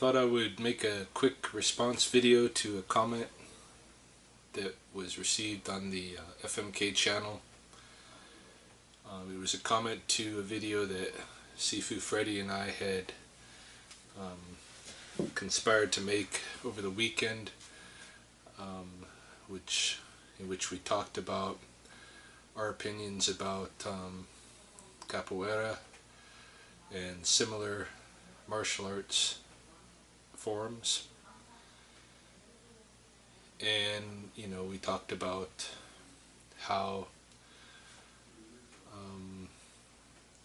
Thought I would make a quick response video to a comment that was received on the FMK channel. It was a comment to a video that Sifu Freddy and I had conspired to make over the weekend, in which we talked about our opinions about Capoeira and similar martial arts forms. And we talked about how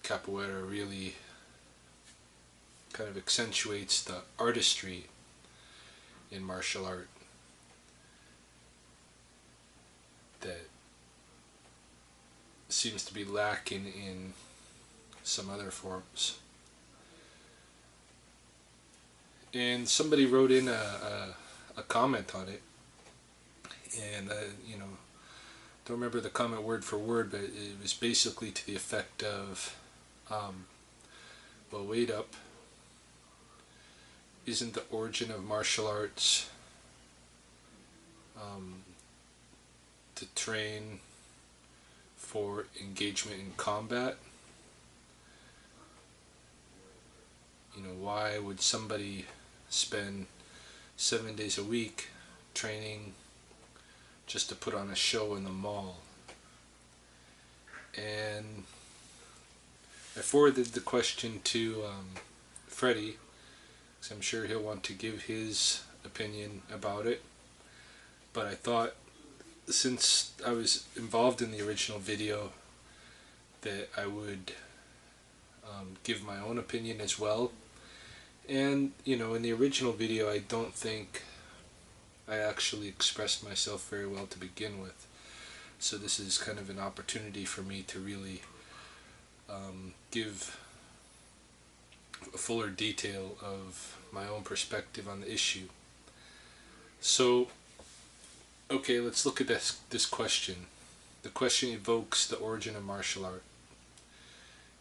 Capoeira really kind of accentuates the artistry in martial art that seems to be lacking in some other forms. And somebody wrote in a comment on it, and don't remember the comment word for word, but it was basically to the effect of, well, wait up, isn't the origin of martial arts to train for engagement in combat? Why would somebody spend 7 days a week training just to put on a show in the mall? And I forwarded the question to Freddy, because I'm sure he'll want to give his opinion about it. But I thought, since I was involved in the original video, that I would give my own opinion as well. And in the original video, I don't think I actually expressed myself very well to begin with. So this is kind of an opportunity for me to really give a fuller detail of my own perspective on the issue. So, okay, let's look at this question. The question evokes the origin of martial art,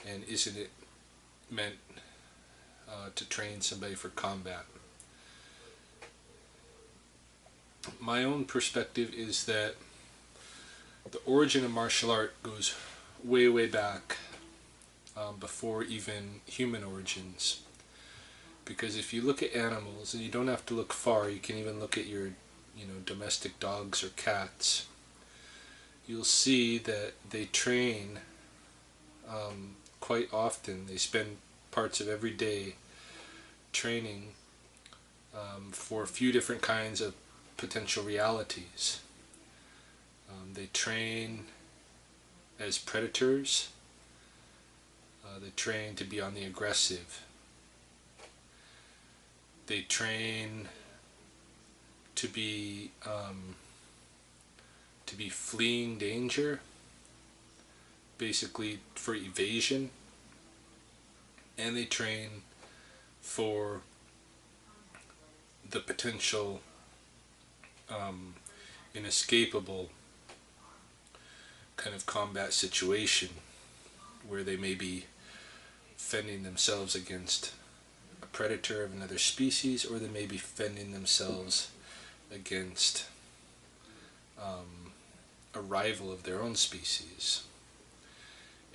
and isn't it meant to train somebody for combat? My own perspective is that the origin of martial art goes way, way back, before even human origins. Because if you look at animals, and you don't have to look far, you can even look at your domestic dogs or cats, you'll see that they train quite often. They spend parts of every day training for a few different kinds of potential realities. They train as predators. They train to be on the aggressive. They train to be fleeing danger, basically for evasion, and they train for the potential inescapable kind of combat situation where they may be fending themselves against a predator of another species, or they may be fending themselves against a rival of their own species.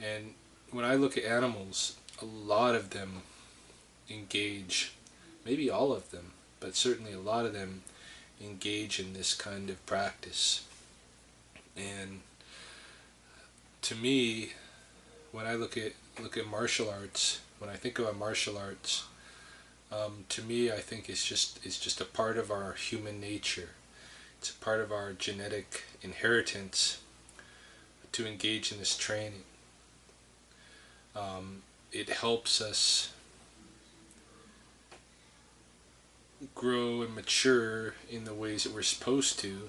And when I look at animals, a lot of them engage, maybe all of them, but certainly a lot of them engage in this kind of practice. And to me, when I look at martial arts, when I think about martial arts, to me, I think it's just a part of our human nature. It's a part of our genetic inheritance to engage in this training. It helps us grow and mature in the ways that we're supposed to,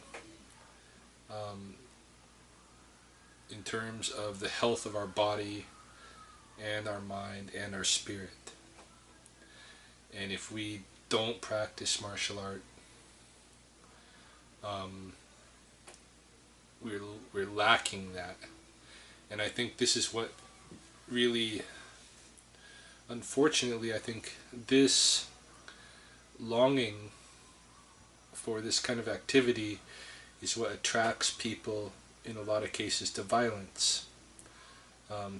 in terms of the health of our body and our mind and our spirit. And if we don't practice martial art, we're lacking that. And I think this is what really, unfortunately, I think this longing for this kind of activity is what attracts people in a lot of cases to violence,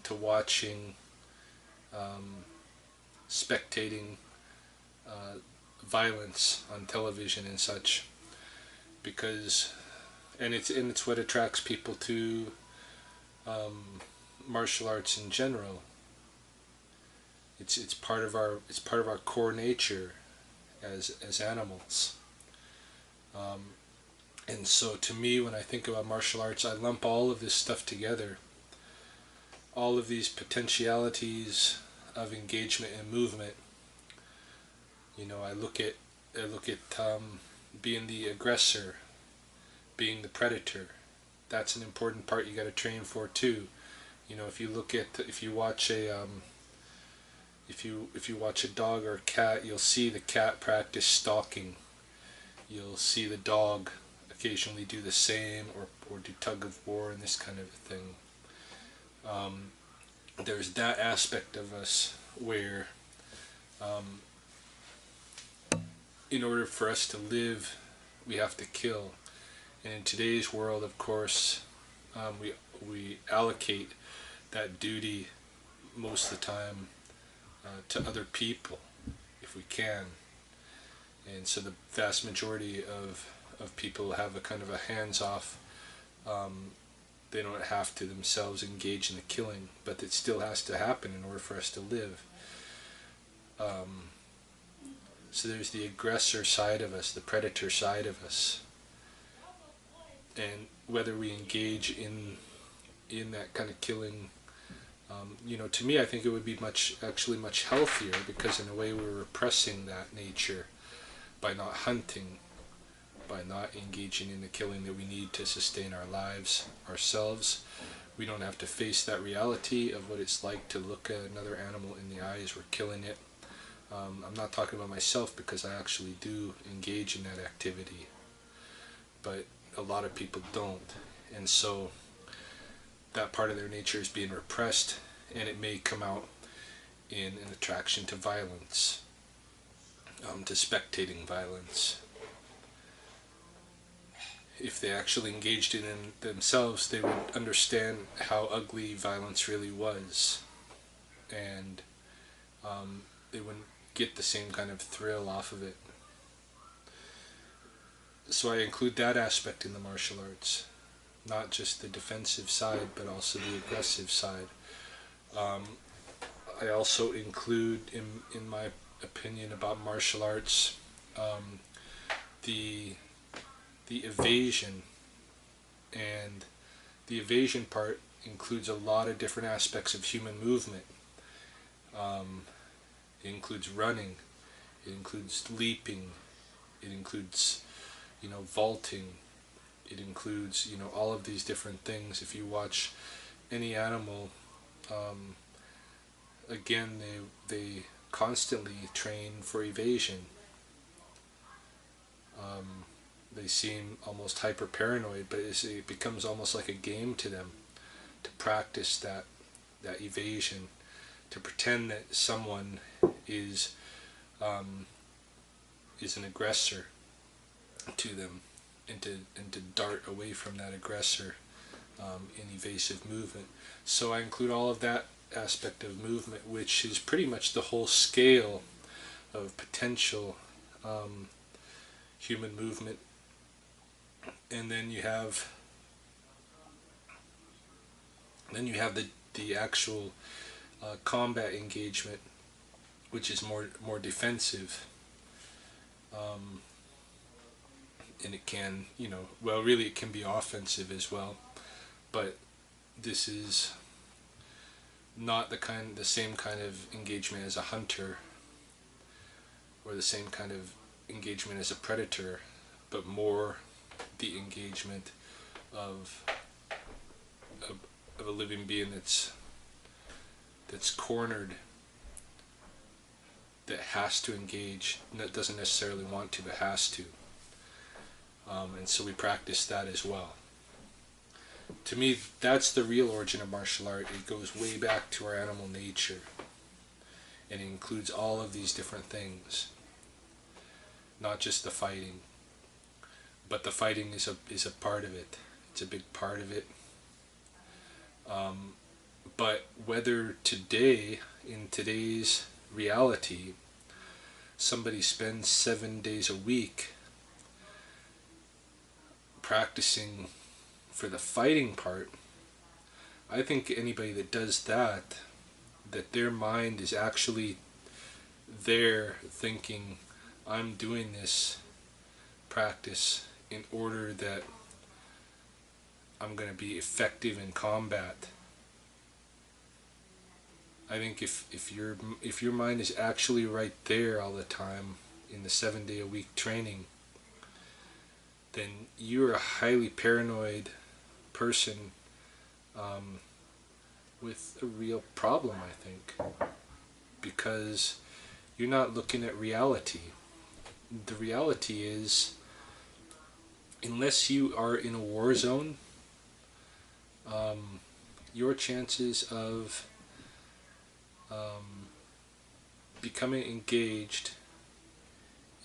to watching, spectating violence on television and such, because it's what attracts people to martial arts in general. It's part of our core nature as animals. And so to me, when I think about martial arts, I lump all of this stuff together. All of these potentialities of engagement and movement. You know, I look at being the aggressor, being the predator. That's an important part you got to train for too. You know, if you watch a dog or a cat, you'll see the cat practice stalking. You'll see the dog occasionally do the same, or do tug of war and this kind of thing. There's that aspect of us where in order for us to live, we have to kill. And in today's world, of course, we allocate that duty most of the time to other people, if we can. And so the vast majority of people have a kind of a hands-off, they don't have to themselves engage in the killing, but it still has to happen in order for us to live. So there's the aggressor side of us, the predator side of us, and whether we engage in that kind of killing, you know, to me, I think it would be much healthier, because in a way we're repressing that nature by not hunting, by not engaging in the killing that we need to sustain our lives ourselves. We don't have to face that reality of what it's like to look at another animal in the eye as we're killing it. I'm not talking about myself, because I actually do engage in that activity, but a lot of people don't, and so that part of their nature is being repressed, and it may come out in an attraction to violence, to spectating violence. If they actually engaged in it themselves, they would understand how ugly violence really was, and they wouldn't get the same kind of thrill off of it. So I include that aspect in the martial arts, not just the defensive side, but also the aggressive side. I also include, in my opinion about martial arts, the evasion, and the evasion part includes a lot of different aspects of human movement. It includes running, it includes leaping, it includes, you know, vaulting, it includes, you know, all of these different things. If you watch any animal, again, they constantly train for evasion. They seem almost hyper paranoid, but it becomes almost like a game to them to practice that evasion, to pretend that someone is an aggressor to them, and to dart away from that aggressor in evasive movement. So I include all of that aspect of movement, which is pretty much the whole scale of potential human movement. And then you have the actual combat engagement, which is more defensive, and it can, you know, well, really it can be offensive as well, but this is not the same kind of engagement as a hunter, or the same kind of engagement as a predator, but more the engagement of a living being that's cornered, that has to engage, that doesn't necessarily want to, but has to. And so we practice that as well. To me, that's the real origin of martial art. It goes way back to our animal nature, and it includes all of these different things. not just the fighting. But the fighting is a part of it. It's a big part of it. But whether today, in today's reality, somebody spends 7 days a week practicing for the fighting part, I think anybody that does that, that their mind is actually there thinking, I'm doing this practice in order that I'm going to be effective in combat. I think if your mind is actually right there all the time in the 7 day a week training, then you're a highly paranoid person with a real problem, I think, because you're not looking at reality. The reality is, unless you are in a war zone, your chances of becoming engaged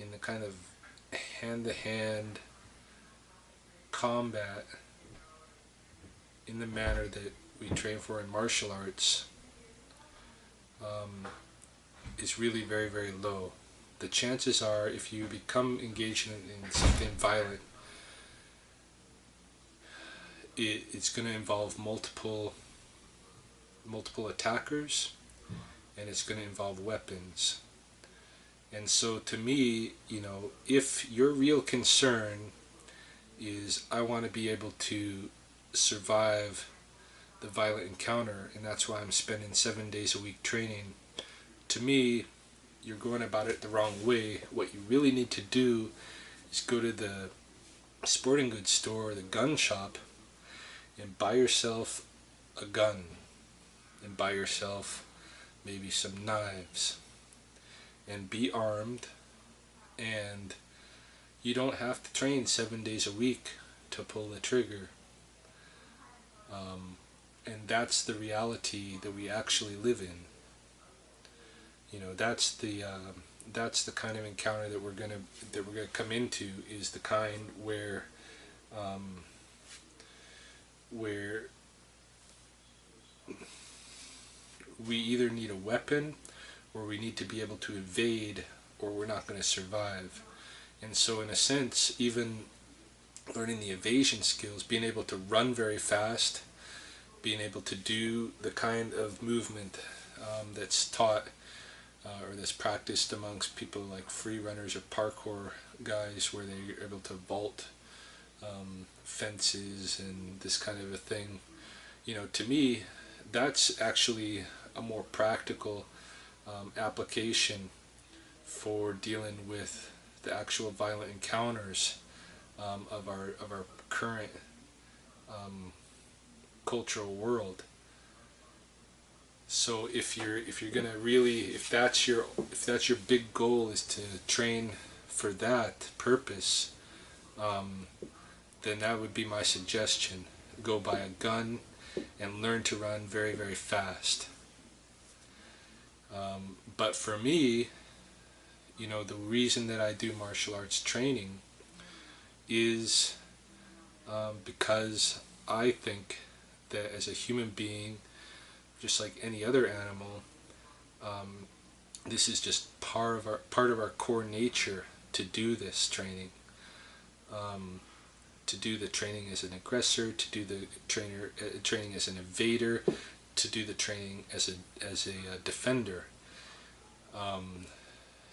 in the kind of hand-to-hand combat in the manner that we train for in martial arts is really very, very low. The chances are, if you become engaged in something violent, it's going to involve multiple attackers, and it's going to involve weapons. And so to me, if your real concern is, I want to be able to survive the violent encounter, and that's why I'm spending 7 days a week training, to me, you're going about it the wrong way. What you really need to do is go to the sporting goods store or the gun shop and buy yourself a gun, and buy yourself maybe some knives, and be armed. And you don't have to train 7 days a week to pull the trigger. And that's the reality that we actually live in. That's the kind of encounter that we're gonna come into, is the kind where we either need a weapon, or we need to be able to evade, or we're not going to survive. And so in a sense, even learning the evasion skills, being able to run very fast, being able to do the kind of movement that's taught or that's practiced amongst people like free runners or parkour guys, where they're able to vault fences and this kind of a thing. To me, that's actually a more practical application for dealing with the actual violent encounters of our current cultural world. So if you're gonna really, if that's your big goal, is to train for that purpose, then that would be my suggestion. Go buy a gun and learn to run very, very fast. But for me, the reason that I do martial arts training is because I think that as a human being, just like any other animal, this is just part of our core nature to do this training. To do the training as an aggressor, to do the training as an evader, to do the training as a defender.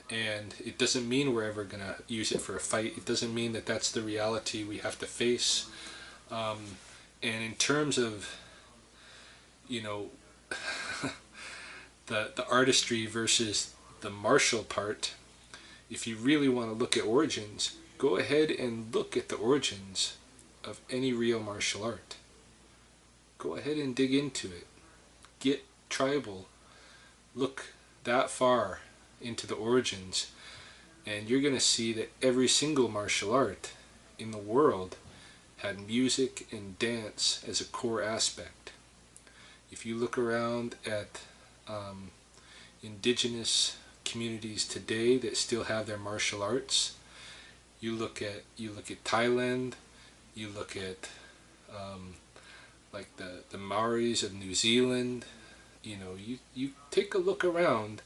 And it doesn't mean we're ever going to use it for a fight. It doesn't mean that that's the reality we have to face. And in terms of, the artistry versus the martial part, if you really want to look at origins, go ahead and look at the origins of any real martial art. Go ahead and dig into it. Get tribal. Look that far into the origins, and you're going to see that every single martial art in the world had music and dance as a core aspect. If you look around at indigenous communities today that still have their martial arts, You look at Thailand. You look at like the Maoris of New Zealand. You take a look around,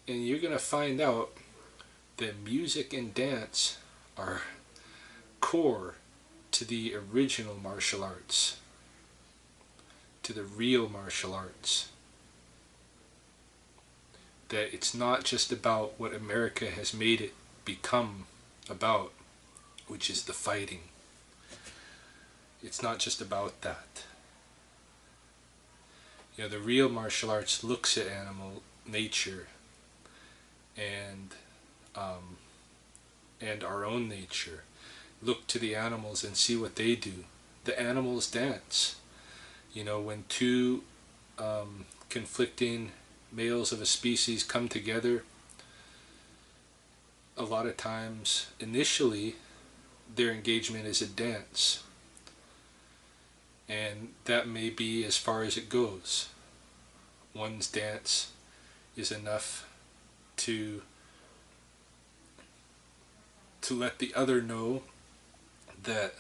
and you're gonna find out that music and dance are core to the original martial arts, to the real martial arts. That it's not just about what America has made it become about, which is the fighting. It's not just about that. The real martial arts looks at animal nature and our own nature. Look to the animals and see what they do. The animals dance. When two conflicting males of a species come together, a lot of times, initially, their engagement is a dance. And that may be as far as it goes. One's dance is enough to let the other know that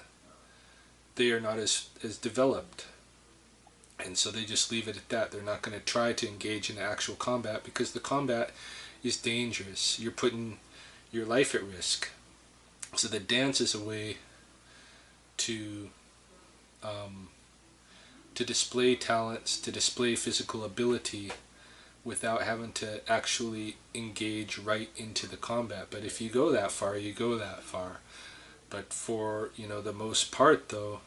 they are not as developed. And so they just leave it at that. They're not going to try to engage in actual combat because the combat is dangerous. You're putting your life at risk. So the dance is a way to display talents, to display physical ability without having to actually engage right into the combat. But if you go that far, you go that far. But for, the most part though,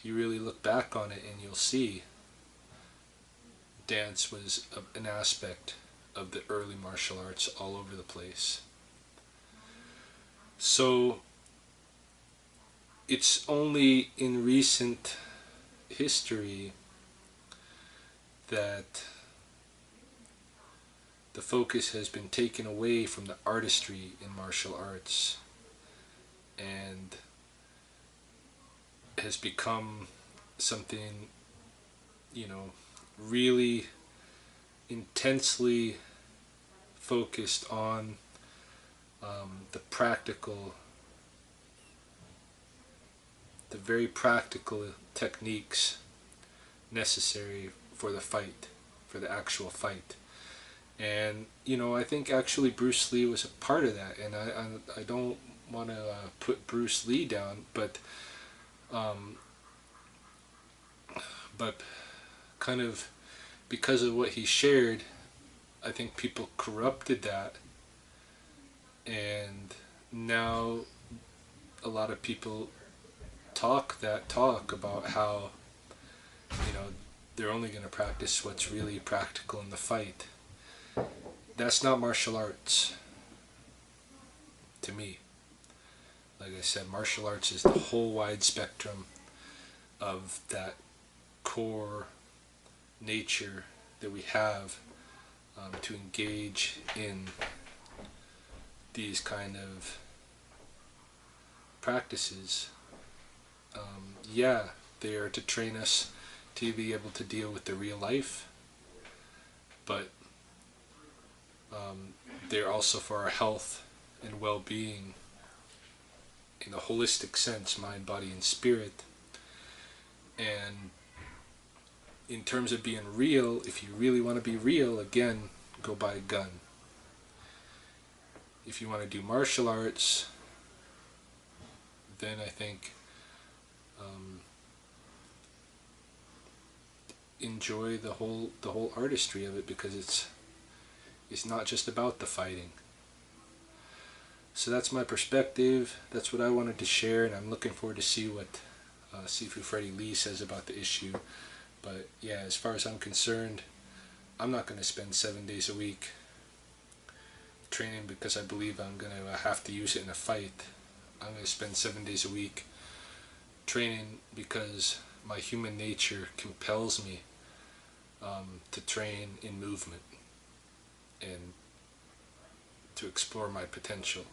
you really look back on it and you'll see dance was an aspect of the early martial arts all over the place. So it's only in recent history that the focus has been taken away from the artistry in martial arts and has become something, really intensely focused on the very practical techniques necessary for the fight, for the actual fight. And I think actually Bruce Lee was a part of that, and I don't want to put Bruce Lee down, but kind of because of what he shared, I think people corrupted that, and now a lot of people talk about how they're only going to practice what's really practical in the fight. That's not martial arts to me. Like I said, martial arts is the whole wide spectrum of that core nature that we have to engage in these kind of practices. They are to train us to be able to deal with the real life, but they're also for our health and well-being in a holistic sense, mind, body, and spirit. And in terms of being real, if you really want to be real, again, go buy a gun. If you want to do martial arts, then I think enjoy the whole artistry of it, because it's not just about the fighting. So that's my perspective. That's what I wanted to share, and I'm looking forward to see what Sifu Freddie Lee says about the issue. But yeah, as far as I'm concerned, I'm not going to spend 7 days a week training because I believe I'm going to have to use it in a fight. I'm going to spend 7 days a week training because my human nature compels me to train in movement and to explore my potential.